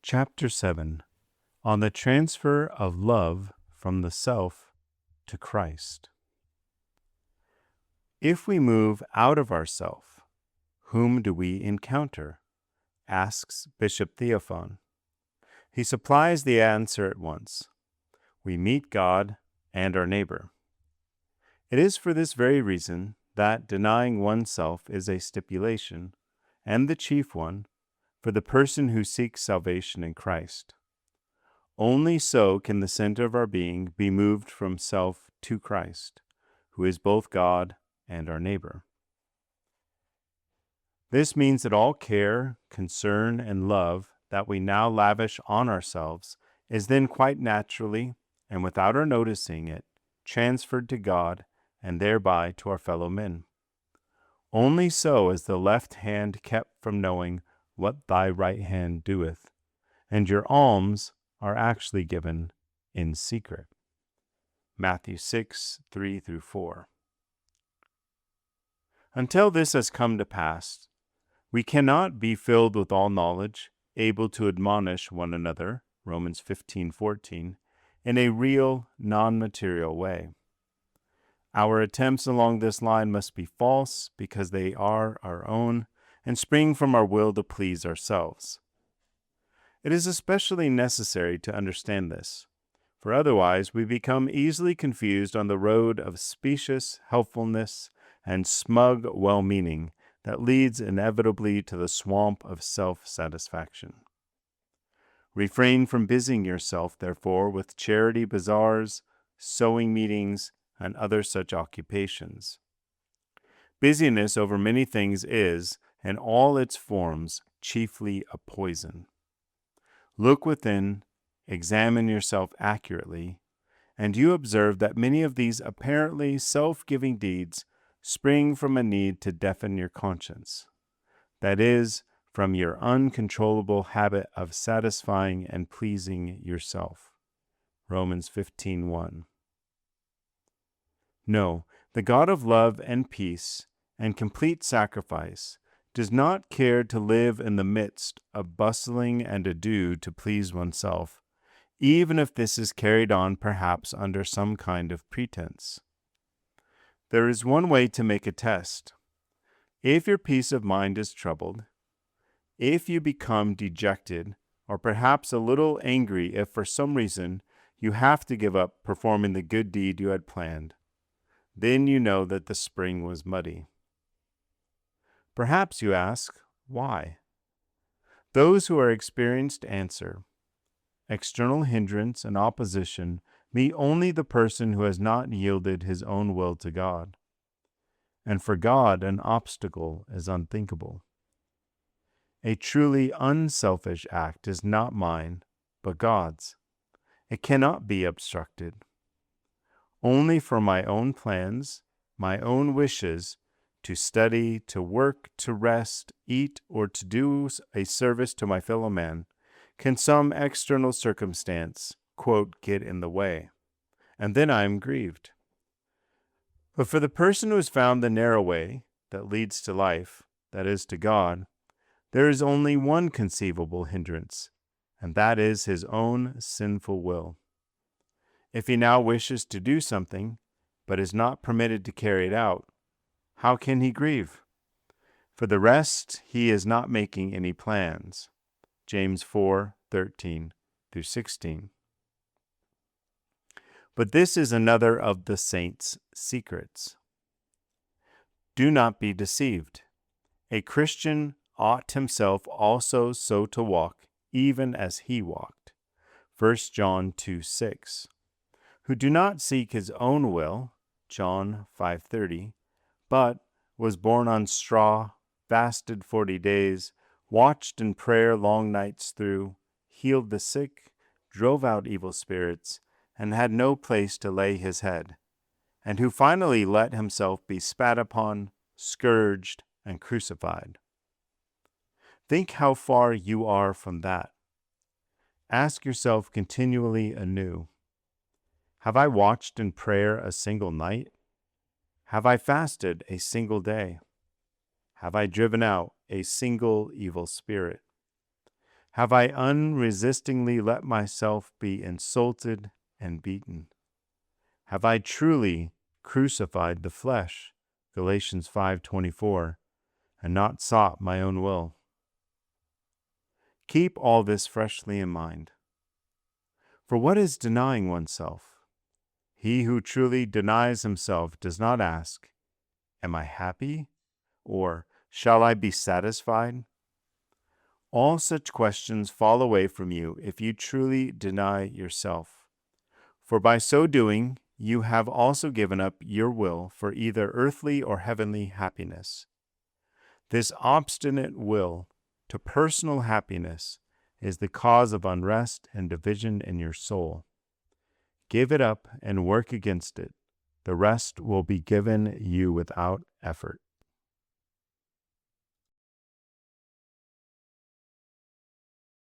Chapter 7 on the transfer of love from the self to Christ. If we move out of ourself, whom do we encounter? Asks Bishop Theophan. He supplies the answer at once. We meet God and our neighbor. It is for this very reason that denying oneself is a stipulation, and the chief one, for the person who seeks salvation in Christ. Only so can the center of our being be moved from self to Christ, who is both God and our neighbor. This means that all care, concern, and love that we now lavish on ourselves is then quite naturally, and without our noticing it, transferred to God and thereby to our fellow men. Only so is the left hand kept from knowing what thy right hand doeth, and your alms are actually given in secret. Matthew 6:3-4. Until this has come to pass, we cannot be filled with all knowledge, able to admonish one another, Romans 15:14, in a real, non-material way. Our attempts along this line must be false because they are our own and spring from our will to please ourselves. It is especially necessary to understand this, for otherwise we become easily confused on the road of specious helpfulness and smug well-meaning that leads inevitably to the swamp of self-satisfaction. Refrain from busying yourself, therefore, with charity bazaars, sewing meetings, and other such occupations. Busyness over many things is, in all its forms, chiefly a poison. Look within, examine yourself accurately, and you observe that many of these apparently self-giving deeds spring from a need to deafen your conscience. That is, from your uncontrollable habit of satisfying and pleasing yourself. Romans 15:1. No, the God of love and peace and complete sacrifice does not care to live in the midst of bustling and ado to please oneself, even if this is carried on perhaps under some kind of pretense. There is one way to make a test. If your peace of mind is troubled, if you become dejected, or perhaps a little angry if for some reason you have to give up performing the good deed you had planned, then you know that the spring was muddy. Perhaps you ask, why? Those who are experienced answer, external hindrance and opposition meet only the person who has not yielded his own will to God. And for God, an obstacle is unthinkable. A truly unselfish act is not mine, but God's. It cannot be obstructed. Only for my own plans, my own wishes, to study, to work, to rest, eat, or to do a service to my fellow man, can some external circumstance, quote, get in the way, and then I am grieved. But for the person who has found the narrow way that leads to life, that is to God, there is only one conceivable hindrance, and that is his own sinful will. If he now wishes to do something, but is not permitted to carry it out, how can he grieve? For the rest, he is not making any plans. James 4:13-16. But this is another of the saints' secrets. Do not be deceived. A Christian ought himself also so to walk, even as he walked. 1 John 2:6. Who do not seek his own will, John 5:30, but was born on straw, fasted 40 days, watched in prayer long nights through, healed the sick, drove out evil spirits, and had no place to lay his head, and who finally let himself be spat upon, scourged, and crucified. Think how far you are from that. Ask yourself continually anew, have I watched in prayer a single night? Have I fasted a single day? Have I driven out a single evil spirit? Have I unresistingly let myself be insulted and beaten? Have I truly crucified the flesh, Galatians 5:24, and not sought my own will? Keep all this freshly in mind. For what is denying oneself? He who truly denies himself does not ask, "Am I happy?" or "Shall I be satisfied?" All such questions fall away from you if you truly deny yourself. For by so doing, you have also given up your will for either earthly or heavenly happiness. This obstinate will to personal happiness is the cause of unrest and division in your soul. Give it up and work against it. The rest will be given you without effort.